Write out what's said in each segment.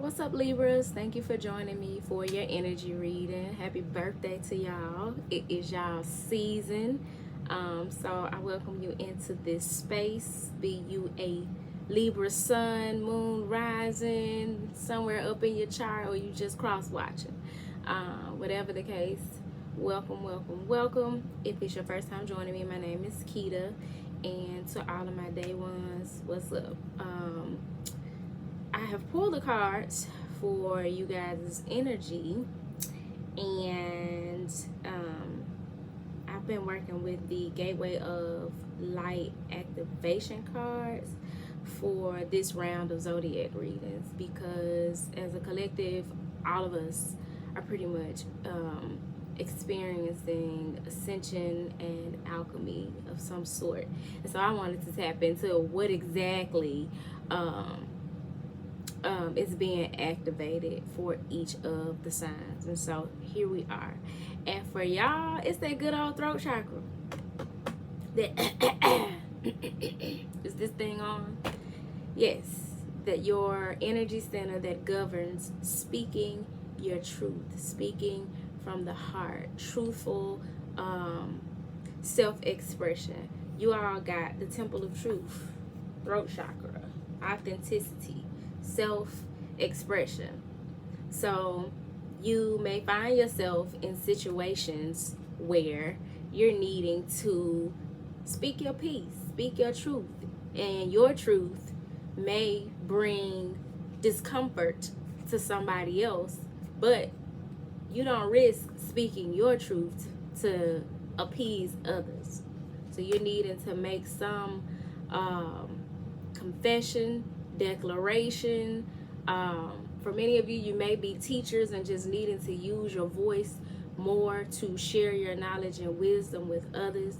What's up, Libras? Thank you for joining me for your energy reading. Happy birthday to y'all. It is y'all season. So I welcome you into this space. Be you a Libra sun, moon rising, somewhere up in your chart, or you just cross watching. Whatever the case, welcome. If it's your first time joining me, my name is Keita. And to all of my day ones, what's up? I have pulled the cards for you guys' energy, and I've been working with the Gateway of Light activation cards for this round of zodiac readings, because as a collective, all of us are pretty much experiencing ascension and alchemy of some sort. And so I wanted to tap into what exactly is being activated for each of the signs. And so here we are. And for y'all, it's that good old throat chakra. Is this thing on? Yes. That your energy center that governs speaking your truth, speaking from the heart, truthful self-expression. You all got the temple of truth, throat chakra, authenticity, self-expression. So you may find yourself in situations where you're needing to speak your piece, speak your truth, and your truth may bring discomfort to somebody else, but you don't risk speaking your truth to appease others. So you're needing to make some confession, declaration. For many of you, you may be teachers and just needing to use your voice more to share your knowledge and wisdom with others.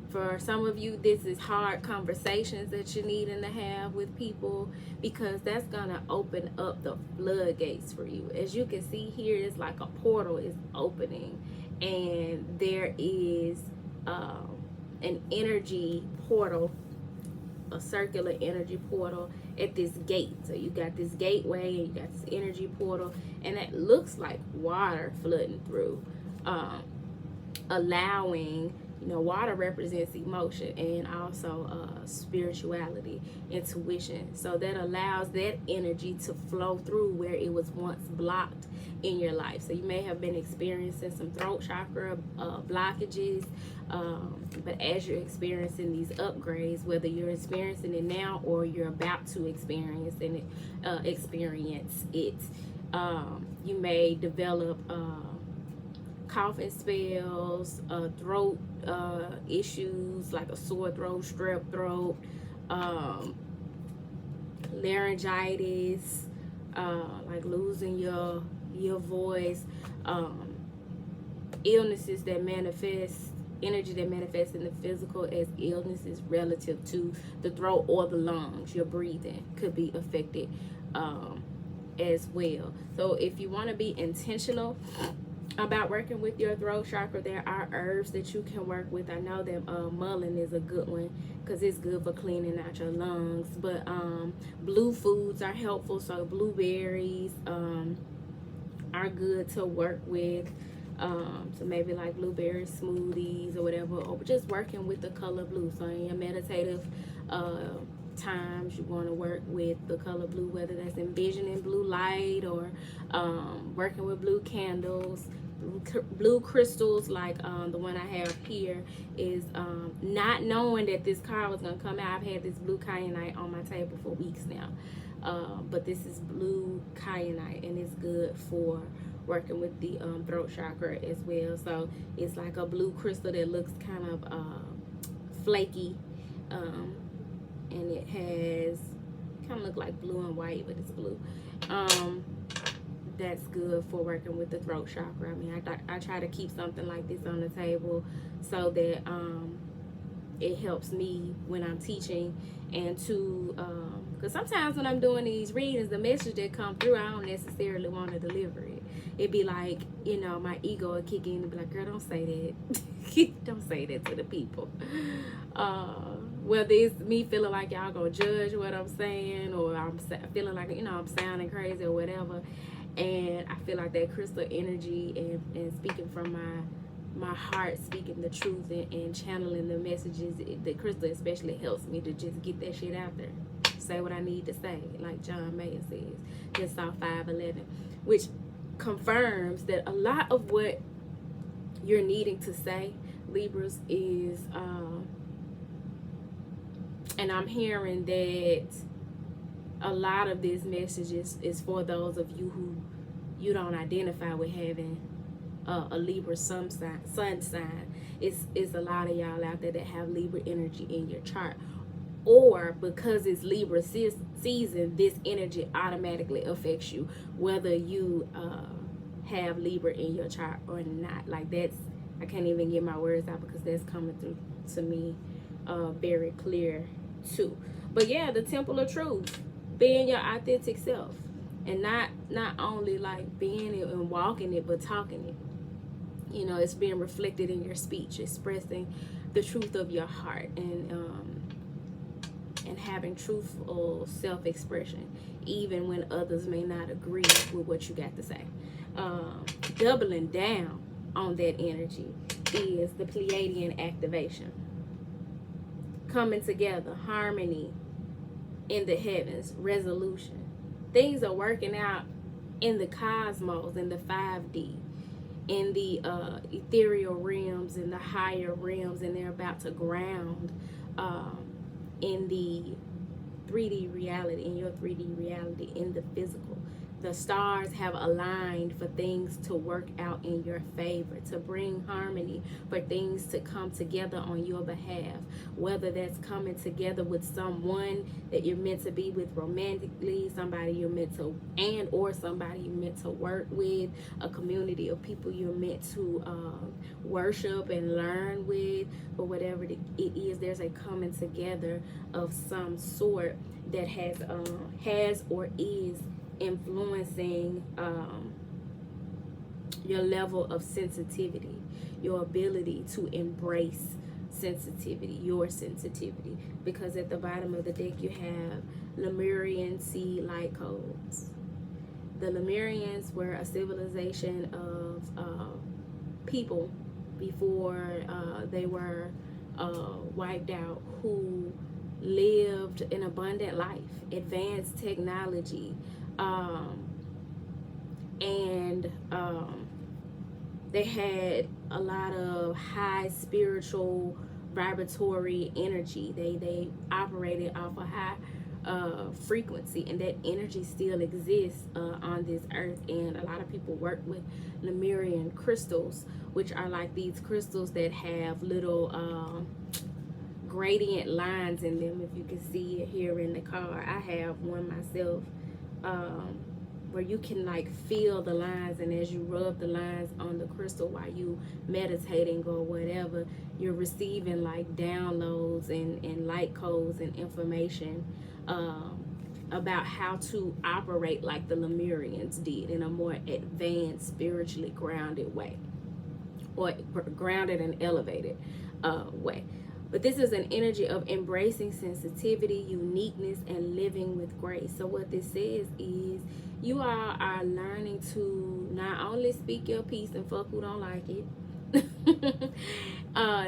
For some of you, this is hard conversations that you're needing to have with people, because that's going to open up the floodgates for you. As you can see here, it's like a portal is opening, and there is an energy portal, a circular energy portal at this gate. So you got this gateway and you got this energy portal, and it looks like water flooding through, allowing, water represents emotion and also spirituality, intuition. So that allows that energy to flow through where it was once blocked in your life. So you may have been experiencing some throat chakra blockages, but as you're experiencing these upgrades, whether you're experiencing it now or you're about to experience it, you may develop coughing spells, throat issues like a sore throat, strep throat, laryngitis, like losing your voice, illnesses that manifest, energy that manifests in the physical as illnesses relative to the throat or the lungs. Your breathing could be affected as well. So if you want to be intentional about working with your throat chakra, there are herbs that you can work with. I know that mullein is a good one because it's good for cleaning out your lungs, but blue foods are helpful. So blueberries are good to work with. So maybe like blueberry smoothies or whatever, or just working with the color blue. So in your meditative times, you want to work with the color blue, whether that's envisioning blue light or working with blue candles. Blue crystals, like the one I have here, is not knowing that this card was going to come out. I've had this blue kyanite on my table for weeks now, but this is blue kyanite, and it's good for working with the throat chakra as well. So it's like a blue crystal that looks kind of flaky, and it has kind of look like blue and white, but it's blue. That's good for working with the throat chakra. I mean, I try to keep something like this on the table so that it helps me when I'm teaching, and to because sometimes when I'm doing these readings, the message that come through, I don't necessarily want to deliver it. It'd be like, my ego would kick in and be like, girl, don't say that. Don't say that to the people. whether it's me feeling like y'all gonna judge what I'm saying, or I'm feeling like, I'm sounding crazy or whatever. And I feel like that crystal energy and speaking from my heart, speaking the truth and channeling the messages, the crystal especially helps me to just get that shit out there. Say what I need to say, like John Mayer says. Just saw 5:11, which confirms that a lot of what you're needing to say, Libras, is and I'm hearing that a lot of this message is for those of you who you don't identify with having a Libra sun sign. It's a lot of y'all out there that have Libra energy in your chart, or because it's Libra season, this energy automatically affects you, whether you have Libra in your chart or not. Like, that's, I can't even get my words out because that's coming through to me very clear too. But yeah, the temple of truth, being your authentic self, and not only like being it and walking it, but talking it. It's being reflected in your speech, expressing the truth of your heart, and having truthful self-expression, even when others may not agree with what you got to say. Doubling down on that energy is the Pleiadian activation. Coming together, harmony in the heavens, resolution. Things are working out in the cosmos, in the 5D, in the ethereal realms, in the higher realms, and they're about to ground in the 3D reality, in your 3D reality, in the physical. The stars have aligned for things to work out in your favor, to bring harmony, for things to come together on your behalf, whether that's coming together with someone that you're meant to be with romantically, somebody you're meant to, or somebody you're meant to work with, a community of people you're meant to worship and learn with, but whatever it is, there's a coming together of some sort that has or is influencing your level of sensitivity, your ability to embrace sensitivity, your sensitivity. Because at the bottom of the deck you have Lemurian sea light codes. The Lemurians were a civilization of people before they were wiped out, who lived an abundant life, advanced technology, and they had a lot of high spiritual vibratory energy. They operated off a high frequency, and that energy still exists on this earth. And a lot of people work with Lemurian crystals, which are like these crystals that have little gradient lines in them. If you can see it here in the car, I have one myself, where you can like feel the lines, and as you rub the lines on the crystal while you meditating or whatever, you're receiving like downloads and light codes and information about how to operate like the Lemurians did, in a more advanced, spiritually grounded way, or grounded and elevated way. But this is an energy of embracing sensitivity, uniqueness, and living with grace. So what this says is you all are learning to not only speak your piece and fuck who don't like it,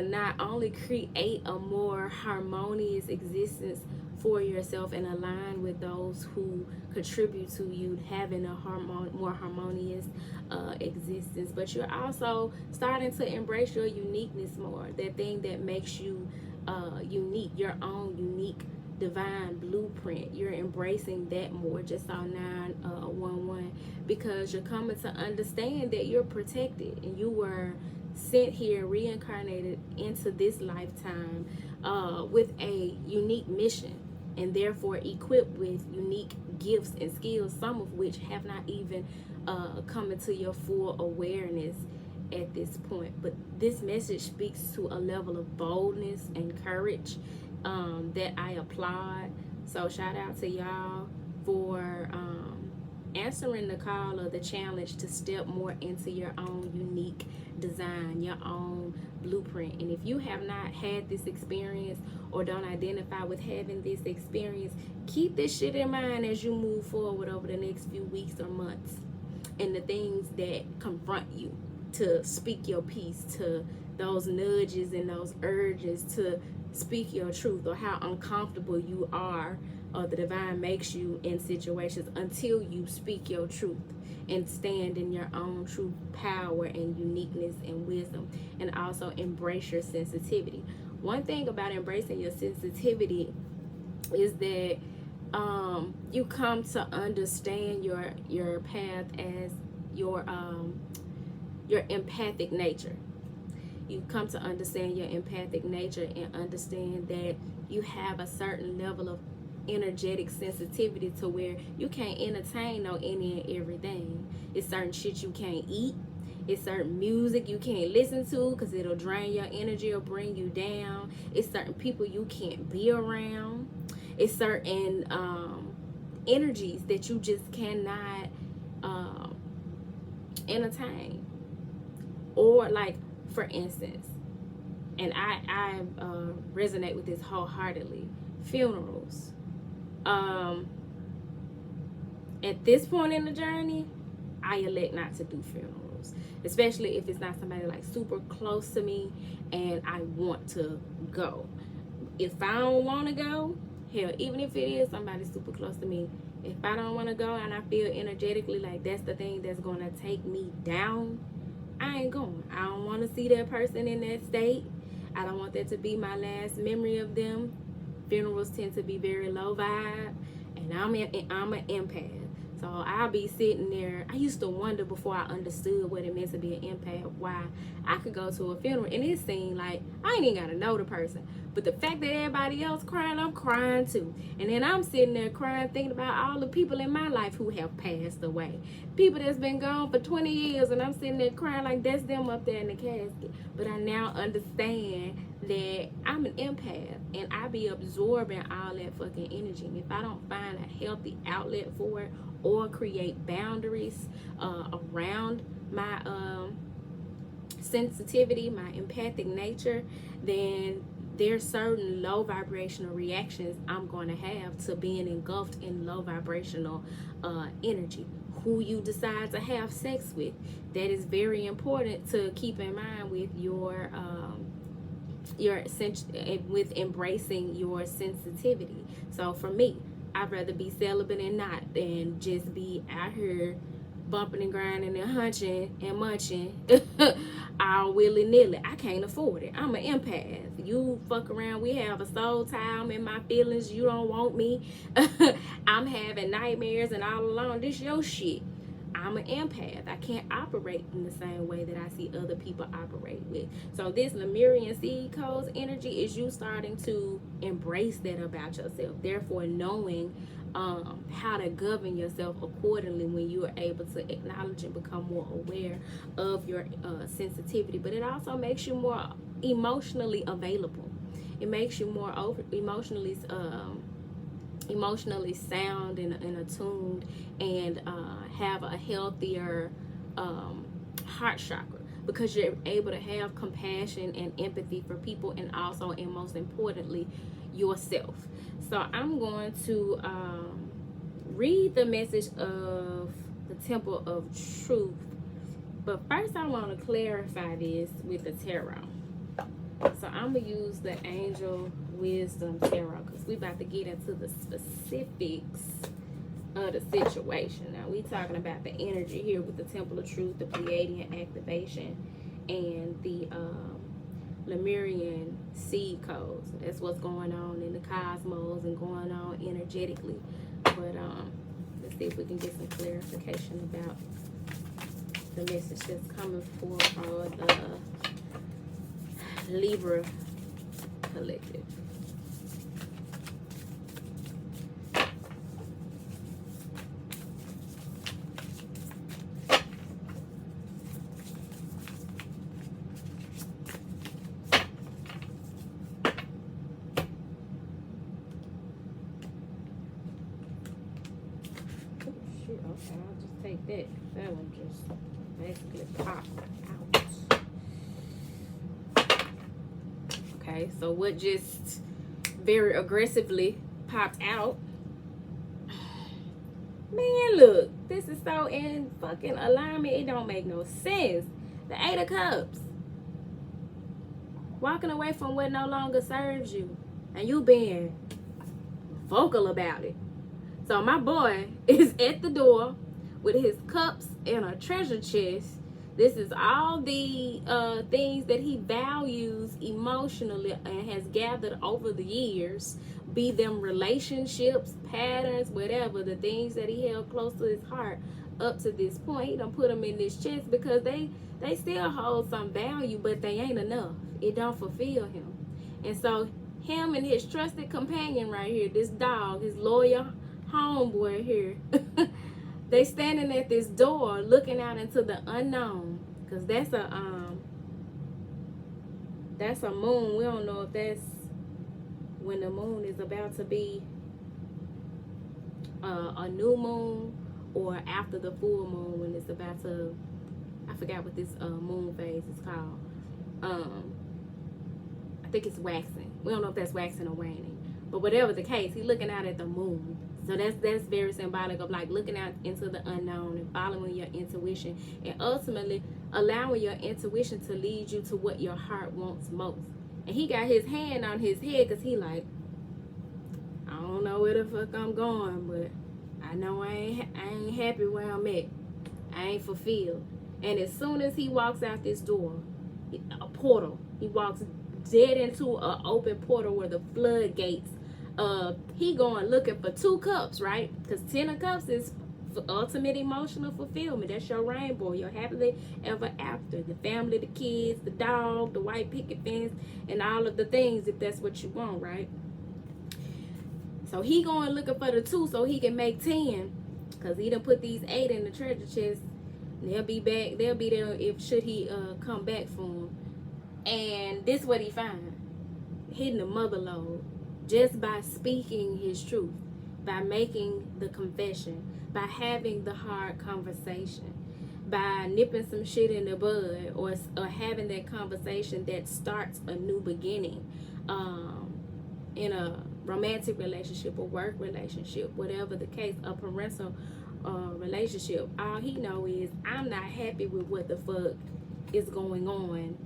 not only create a more harmonious existence for yourself and align with those who contribute to you having a more harmonious existence, but you're also starting to embrace your uniqueness more, that thing that makes you unique, your own unique divine blueprint. You're embracing that more. Just saw 911, because you're coming to understand that you're protected and you were sent here, reincarnated into this lifetime with a unique mission, and therefore equipped with unique gifts and skills, some of which have not even come into your full awareness at this point. But this message speaks to a level of boldness and courage that I applaud. So shout out to y'all for answering the call or the challenge to step more into your own unique design, your own blueprint. And if you have not had this experience or don't identify with having this experience, keep this shit in mind as you move forward over the next few weeks or months, and the things that confront you to speak your piece, to those nudges and those urges to speak your truth, or how uncomfortable you are or the divine makes you in situations until you speak your truth and stand in your own true power and uniqueness and wisdom, and also embrace your sensitivity. One thing about embracing your sensitivity is that you come to understand your path as your empathic nature. You come to understand your empathic nature and understand that you have a certain level of energetic sensitivity to where you can't entertain no any and everything. It's certain shit you can't eat. It's certain music you can't listen to because it'll drain your energy or bring you down. It's certain people you can't be around. It's certain energies that you just cannot entertain. Or like, for instance, and I resonate with this wholeheartedly, funerals. At this point in the journey, I elect not to do funerals, especially if it's not somebody like super close to me and I want to go. If I don't want to go, hell, even if it is somebody super close to me, if I don't want to go and I feel energetically like that's the thing that's going to take me down, I ain't going. I don't want to see that person in that state. I don't want that to be my last memory of them. Funerals tend to be very low vibe, and I'm an empath. So I'll be sitting there. I used to wonder before I understood what it meant to be an empath, why I could go to a funeral and it seemed like I ain't even got to know the person. But the fact that everybody else crying, I'm crying too. And then I'm sitting there crying, thinking about all the people in my life who have passed away. People that's been gone for 20 years, and I'm sitting there crying like that's them up there in the casket. But I now understand that I'm an empath, and I be absorbing all that fucking energy. And if I don't find a healthy outlet for it, or create boundaries around my sensitivity, my empathic nature, then there's certain low vibrational reactions I'm going to have to being engulfed in low vibrational energy. Who you decide to have sex with, that is very important to keep in mind with with embracing your sensitivity. So for me, I'd rather be celibate and not than just be out here bumping and grinding and hunching and munching all willy-nilly. I can't afford it. I'm an empath. You fuck around, we have a soul tie, I'm in my feelings, you don't want me. I'm having nightmares and all alone. This your shit. I'm an empath. I can't operate in the same way that I see other people operate with. So this Lemurian seed codes energy is you starting to embrace that about yourself. Therefore, knowing how to govern yourself accordingly when you are able to acknowledge and become more aware of your sensitivity. But it also makes you more emotionally available. It makes you more emotionally sound and attuned, and have a healthier heart chakra, because you're able to have compassion and empathy for people, and also, and most importantly, yourself. So I'm going to read the message of the Temple of Truth, but first I want to clarify this with the tarot. So I'm going to use the Angel Wisdom Tarot, because we about to get into the specifics of the situation. Now we talking about the energy here with the Temple of Truth, the Pleiadian activation, and the Lemurian seed codes. That's what's going on in the cosmos and going on energetically. But let's see if we can get some clarification about the message that's coming forth for the Libra collective. Oh, shit, okay. take that. That one just basically popped out. Okay, so what just very aggressively popped out? Man, look, this is so in fucking alignment. It don't make no sense. The Eight of Cups. Walking away from what no longer serves you. And you being vocal about it. So my boy is at the door with his cups and a treasure chest. This is all the things that he values emotionally and has gathered over the years. Be them relationships, patterns, whatever. The things that he held close to his heart up to this point. He done put them in this chest because they still hold some value, but they ain't enough. It don't fulfill him. And so him and his trusted companion right here, this dog, his loyal homeboy here, they standing at this door looking out into the unknown. Because that's a moon. We don't know if that's when the moon is about to be a new moon or after the full moon when it's about to, I forgot what this moon phase is called. I think it's waxing. We don't know if that's waxing or waning. But whatever the case, he's looking out at the moon. So that's very symbolic of like looking out into the unknown and following your intuition and ultimately allowing your intuition to lead you to what your heart wants most. And he got his hand on his head because he like, I don't know where the fuck I'm going, but I know I ain't happy where I'm at. I ain't fulfilled. And as soon as he walks out this door, a portal, he walks dead into an open portal where the floodgates, he going looking for 2 cups, right? Because 10 of Cups is ultimate emotional fulfillment. That's your rainbow, your happily ever after. The family, the kids, the dog, the white picket fence, and all of the things if that's what you want, right? So he going looking for the 2 so he can make 10. Because he done put these 8 in the treasure chest. They'll be back. They'll be there if should he come back for him. And this what he find. Hitting the mother load. Just by speaking his truth. By making the confession. By having the hard conversation. By nipping some shit in the bud. Or having that conversation that starts a new beginning. In a romantic relationship, a work relationship, whatever the case, a parental relationship. All he know is I'm not happy with what the fuck is going on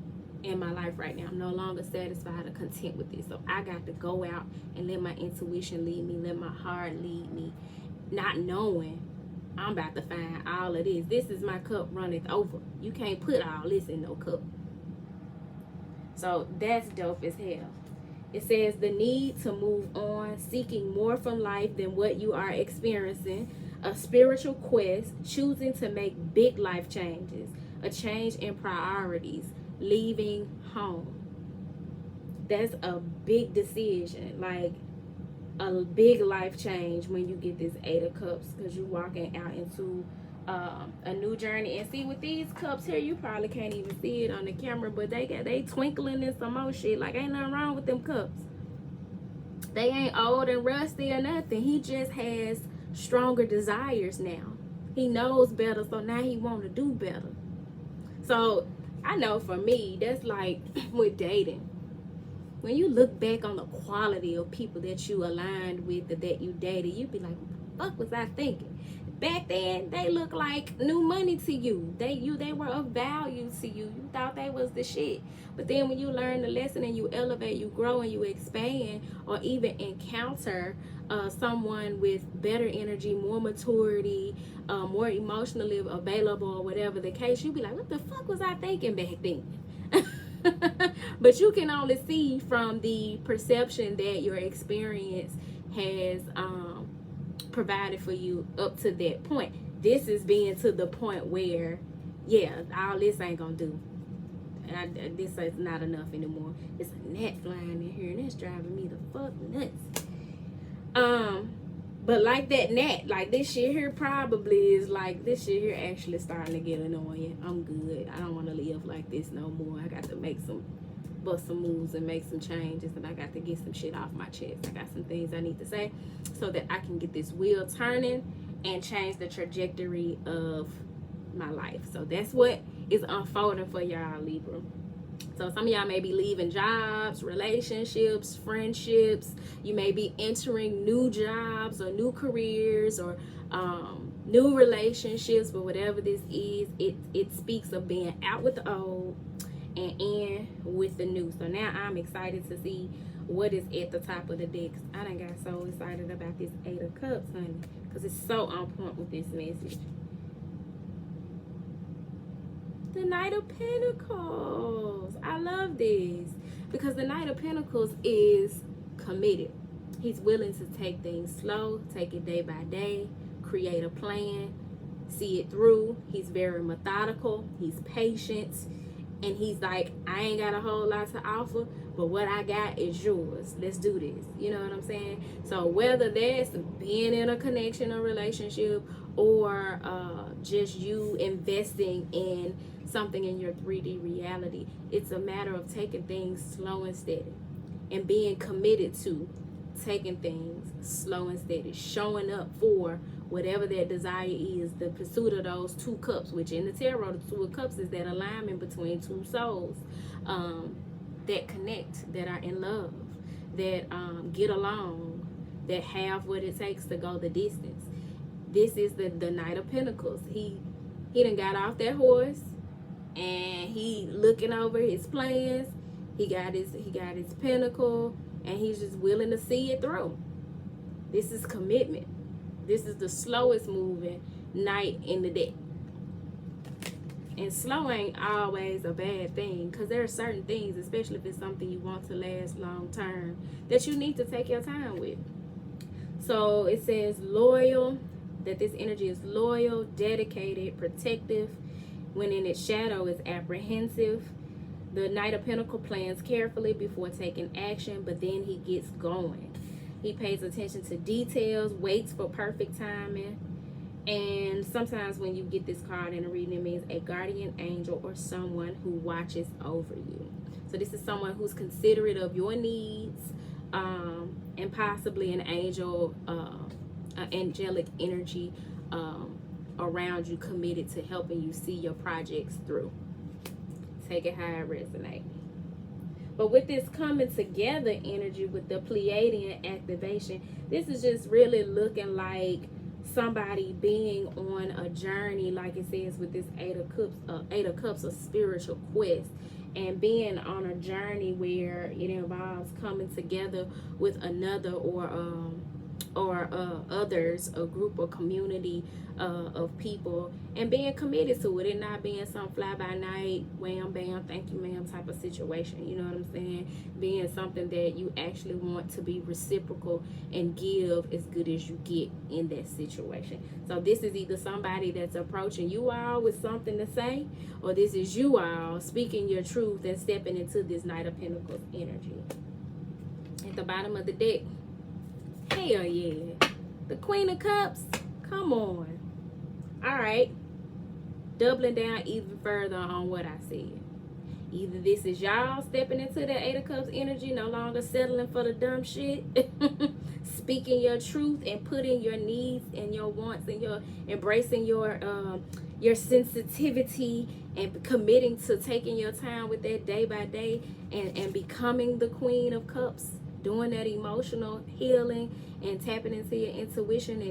in my life right now. I'm no longer satisfied or content with this. So I got to go out and let my intuition lead me, let my heart lead me, not knowing I'm about to find all of this. This is my cup runneth over. You can't put all this in no cup. So that's dope as hell. It says the need to move on, seeking more from life than what you are experiencing, a spiritual quest, choosing to make big life changes, a change in priorities, leaving home. That's a big decision, like a big life change when you get this 8 of Cups, because you're walking out into a new journey. And see, with these cups here, you probably can't even see it on the camera, but they twinkling in some more shit. Like, ain't nothing wrong with them cups. They ain't old and rusty or nothing. He just has stronger desires now. He knows better, so now he want to do better. So I know for me, that's like with dating. When you look back on the quality of people that you aligned with, that you dated, you be like, what the fuck was I thinking? Back then, they look like new money to you. They were of value to you. You thought they was the shit. But then when you learn the lesson and you elevate, you grow and you expand, or even encounter someone with better energy, more maturity, more emotionally available, or whatever the case, you be like, what the fuck was I thinking back then? But you can only see from the perception that your experience has provided for you up to that point. This is being to the point where, yeah, all this ain't gonna do. This is not enough anymore. It's a gnat flying in here and it's driving me the fuck nuts. But like that gnat, like this shit here probably is like, this shit here actually starting to get annoying. I'm good. I don't want to live like this no more. I got to bust some moves and make some changes, and I got to get some shit off my chest. I got some things I need to say so that I can get this wheel turning and change the trajectory of my life. So that's what is unfolding for y'all, Libra. So some of y'all may be leaving jobs, relationships, friendships. You may be entering new jobs or new careers or new relationships. But whatever this is, it speaks of being out with the old and in with the new. So now I'm excited to see what is at the top of the deck. I done got so excited about this 8 of Cups, honey, because it's so on point with this message. The Knight of Pentacles. I love this because the Knight of Pentacles is committed. He's willing to take things slow, take it day by day, create a plan, see it through. He's very methodical. He's patient. And he's like, I ain't got a whole lot to offer, but what I got is yours. Let's do this. You know what I'm saying? So whether that's being in a connection or relationship or just you investing in something in your 3D reality, it's a matter of taking things slow and steady and being committed to taking things slow and steady, showing up for whatever that desire is, the pursuit of those 2 cups, which in the tarot, the 2 of Cups is that alignment between 2 souls that connect, that are in love, that get along, that have what it takes to go the distance. This is the Knight of Pentacles. He done got off that horse and he looking over his plans. He got his pentacle and he's just willing to see it through. This is commitment. This is the slowest moving knight in the deck. And slow ain't always a bad thing, because there are certain things, especially if it's something you want to last long term, that you need to take your time with. So it says loyal, that this energy is loyal, dedicated, protective. When in its shadow is apprehensive. The Knight of Pentacles plans carefully before taking action, but then he gets going. He pays attention to details, waits for perfect timing. And sometimes when you get this card in a reading, it means a guardian angel or someone who watches over you. So this is someone who's considerate of your needs, and possibly an angel, angelic energy around you, committed to helping you see your projects through. Take it how it resonates. But with this coming together energy with the Pleiadian activation, this is just really looking like somebody being on a journey, like it says with this 8 of Cups, a spiritual quest, and being on a journey where it involves coming together with another or others, a group or community of people, and being committed to it, and not being some fly-by-night, wham bam, thank you ma'am type of situation. You know what I'm saying? Being something that you actually want to be reciprocal and give as good as you get in that situation. So this is either somebody that's approaching you all with something to say, or this is you all speaking your truth and stepping into this Knight of Pentacles energy. At the bottom of the deck, hell yeah, the Queen of Cups. Come on. All right, doubling down even further on what I said. Either this is y'all stepping into the 8 of Cups energy, no longer settling for the dumb shit, speaking your truth and putting your needs and your wants and your embracing your sensitivity and committing to taking your time with that day by day and becoming the Queen of Cups, doing that emotional healing and tapping into your intuition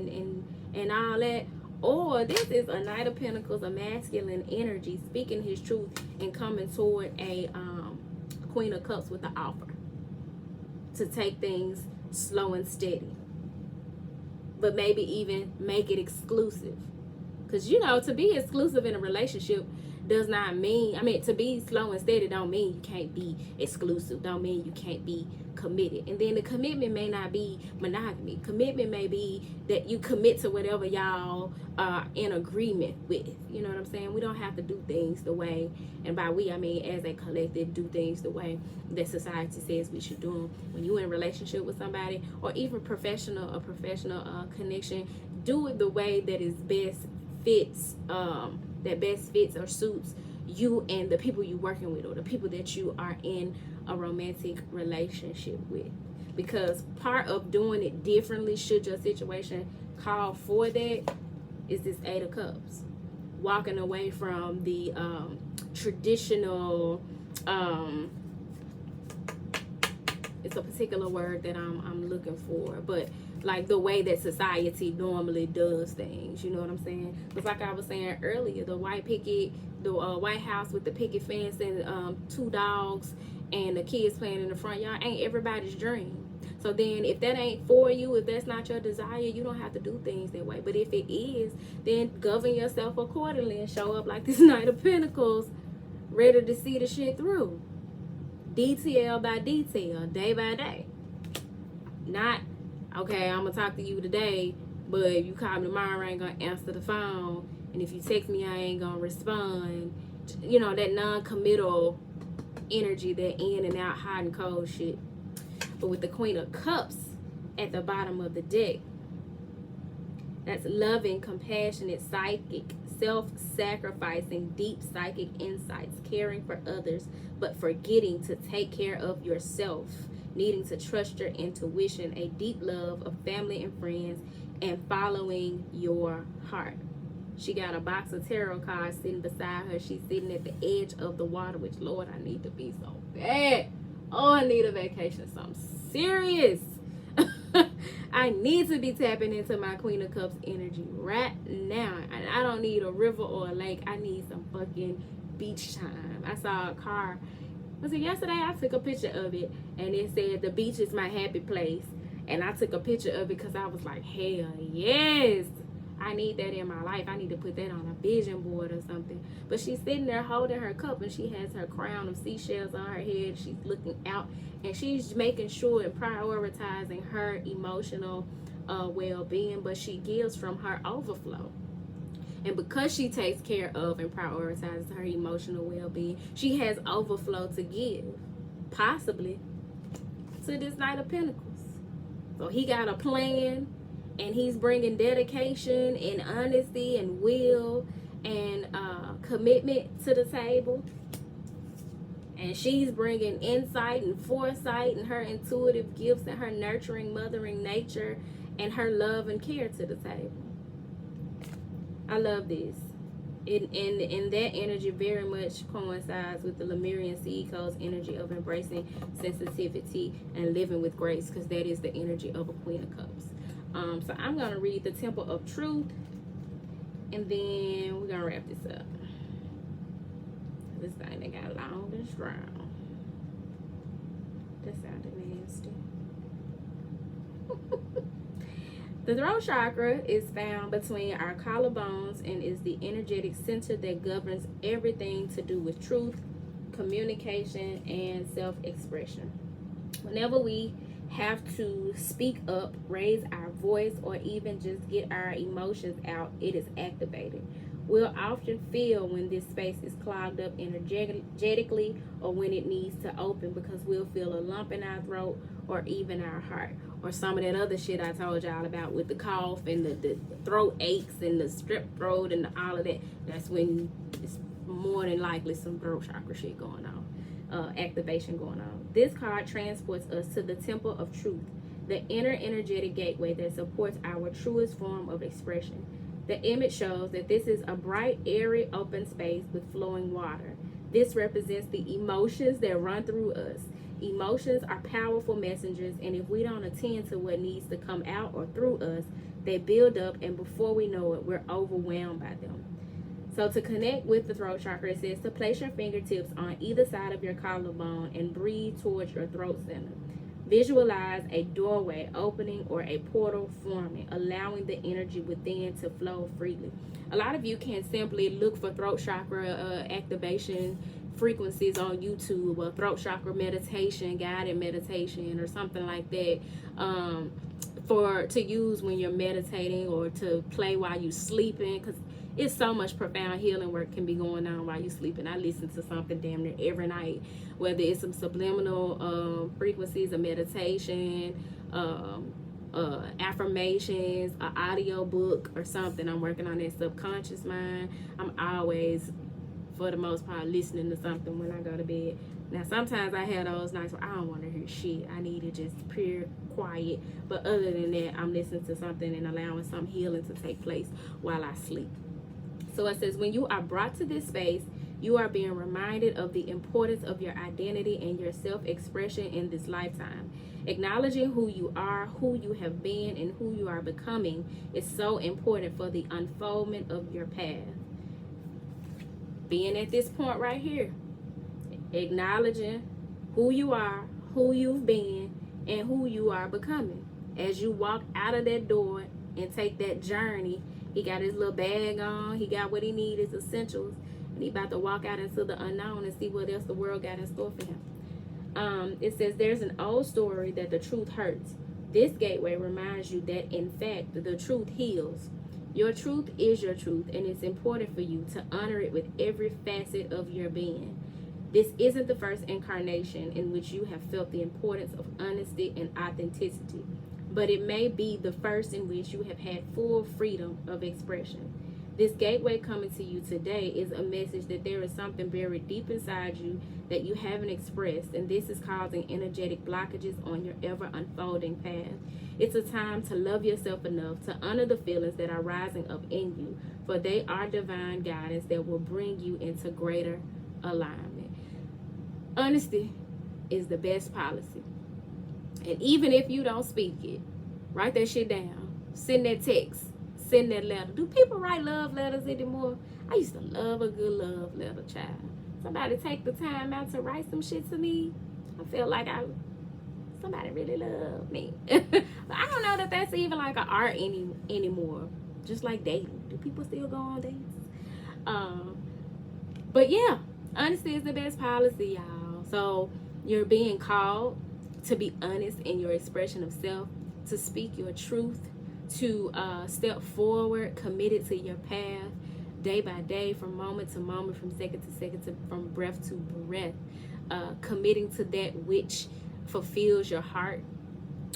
and all that. Or this is a Knight of Pentacles, a masculine energy, speaking his truth and coming toward a Queen of Cups with an offer to take things slow and steady, but maybe even make it exclusive. Because, you know, to be exclusive in a relationship does not mean, to be slow and steady don't mean you can't be exclusive, don't mean you can't be committed. And then the commitment may not be monogamy. Commitment may be that you commit to whatever y'all are in agreement with. You know what I'm saying? We don't have to do things the way, and by we I mean as a collective, do things the way that society says we should do them. When you're in a relationship with somebody, or even professional connection, do it the way that is best fits, that best fits or suits you and the people you're working with, or the people that you are in a romantic relationship with. Because part of doing it differently, should your situation call for that is this Eight of Cups. Walking away from the traditional, it's a particular word that I'm looking for, but like the way that society normally does things, you know what I'm saying? Because like I was saying earlier, the White House with the picket fence and 2 dogs and the kids playing in the front yard ain't everybody's dream. So then if that ain't for you, if that's not your desire, you don't have to do things that way. But if it is, then govern yourself accordingly and show up like this Knight of Pentacles, ready to see the shit through. Detail by detail, day by day. Not, okay, I'm going to talk to you today, but if you call me tomorrow, I ain't going to answer the phone. And if you text me, I ain't going to respond. You know, that non-committal energy, that in and out, hot and cold shit. But with the Queen of Cups at the bottom of the deck, that's loving, compassionate, psychic, self-sacrificing, deep psychic insights, caring for others, but forgetting to take care of yourself, needing to trust your intuition, a deep love of family and friends, and following your heart. She got a box of tarot cards sitting beside her. She's sitting at the edge of the water, which, Lord, I need to be so bad. Oh, I need a vacation, something serious. I need to be tapping into my Queen of Cups energy right now. And I don't need a river or a lake. I need some fucking beach time. I saw a car. Was it yesterday? I took a picture of it. And it said, the beach is my happy place. And I took a picture of it because I was like, hell yes. I need that in my life. I need to put that on a vision board or something. But she's sitting there holding her cup, and she has her crown of seashells on her head. She's looking out, and she's making sure and prioritizing her emotional well-being, but she gives from her overflow. And because she takes care of and prioritizes her emotional well-being, she has overflow to give, possibly, to this Knight of Pentacles. So he got a plan. And he's bringing dedication and honesty and will and commitment to the table. And she's bringing insight and foresight and her intuitive gifts and her nurturing, mothering nature and her love and care to the table. I love this. And that energy very much coincides with the Lemurian seed code's energy of embracing sensitivity and living with grace, because that is the energy of a Queen of Cups. So I'm going to read the Temple of Truth, and then we're going to wrap this up. This thing that got long and strong. That sounded nasty. The throat chakra is found between our collarbones and is the energetic center that governs everything to do with truth, communication, and self-expression. Whenever we have to speak up, raise our voice, or even just get our emotions out, it is activated. We'll often feel when this space is clogged up energetically, or when it needs to open, because we'll feel a lump in our throat or even our heart, or some of that other shit I told y'all about with the cough and the throat aches and the strep throat and all of that. That's when it's more than likely some throat chakra shit going on. Activation going on. This card transports us to the Temple of Truth, the inner energetic gateway that supports our truest form of expression. The image shows that this is a bright, airy, open space with flowing water. This represents the emotions that run through us. Emotions are powerful messengers, and if we don't attend to what needs to come out or through us, they build up, and before we know it, we're overwhelmed by them. So to connect with the throat chakra, it says to place your fingertips on either side of your collarbone and breathe towards your throat center. Visualize a doorway opening or a portal forming, allowing the energy within to flow freely. A lot of you can simply look for throat chakra activation frequencies on YouTube, or throat chakra meditation, guided meditation, or something like that, to use when you're meditating or to play while you're sleeping, because it's so much profound healing work can be going on while you're sleeping. I listen to something damn near every night, whether it's some subliminal frequencies of meditation, affirmations, an audio book or something. I'm working on that subconscious mind. I'm always, for the most part, listening to something when I go to bed. Now, sometimes I have those nights where I don't want to hear shit. I need it just pure quiet. But other than that, I'm listening to something and allowing some healing to take place while I sleep. So it says, when you are brought to this space, you are being reminded of the importance of your identity and your self-expression in this lifetime. Acknowledging who you are, who you have been, and who you are becoming is so important for the unfoldment of your path. Being at this point right here, acknowledging who you are, who you've been, and who you are becoming. As you walk out of that door and take that journey, he got his little bag on, he got what he needs, his essentials, and he about to walk out into the unknown and see what else the world got in store for him. It says, there's an old story that the truth hurts. This gateway reminds you that, in fact, the truth heals. Your truth is your truth, and it's important for you to honor it with every facet of your being. This isn't the first incarnation in which you have felt the importance of honesty and authenticity, but it may be the first in which you have had full freedom of expression. This gateway coming to you today is a message that there is something buried deep inside you that you haven't expressed, and this is causing energetic blockages on your ever unfolding path. It's a time to love yourself enough to honor the feelings that are rising up in you, for they are divine guidance that will bring you into greater alignment. Honesty is the best policy. And even if you don't speak it, write that shit down. Send that text. Send that letter. Do people write love letters anymore? I used to love a good love letter, child. Somebody take the time out to write some shit to me. I feel like somebody really loved me. But I don't know that that's even like an art anymore. Just like dating. Do people still go on dates? But yeah, honesty is the best policy, y'all. So you're being called to be honest in your expression of self, to speak your truth, to step forward, committed to your path, day by day, from moment to moment, from second to second, from breath to breath, committing to that which fulfills your heart,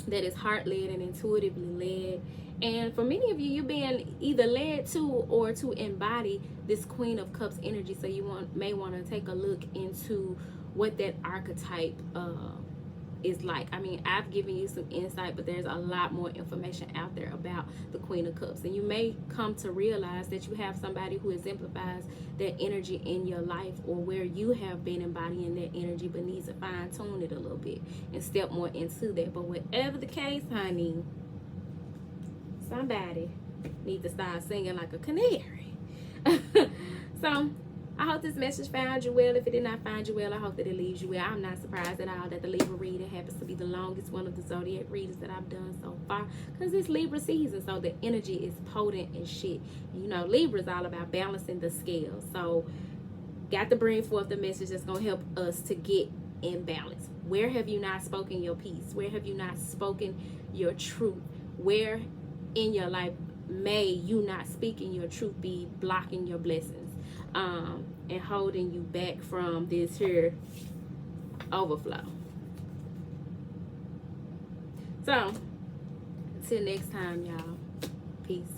that is heart-led and intuitively led. And for many of you, you're being either led to or to embody this Queen of Cups energy. So you may want to take a look into what that archetype is like. I mean, I've given you some insight, but there's a lot more information out there about the Queen of Cups. And you may come to realize that you have somebody who exemplifies that energy in your life, or where you have been embodying that energy but needs to fine-tune it a little bit and step more into that. But whatever the case, honey, somebody needs to start singing like a canary. So I hope this message found you well. If it did not find you well, I hope that it leaves you well. I'm not surprised at all that the Libra reading happens to be the longest one of the zodiac readings that I've done so far, because it's Libra season, so the energy is potent and shit. And you know, Libra is all about balancing the scales. So got to bring forth the message that's going to help us to get in balance. Where have you not spoken your piece? Where have you not spoken your truth? Where in your life may you not speaking your truth be blocking your blessings? And holding you back from this here overflow. So, until next time, y'all. Peace.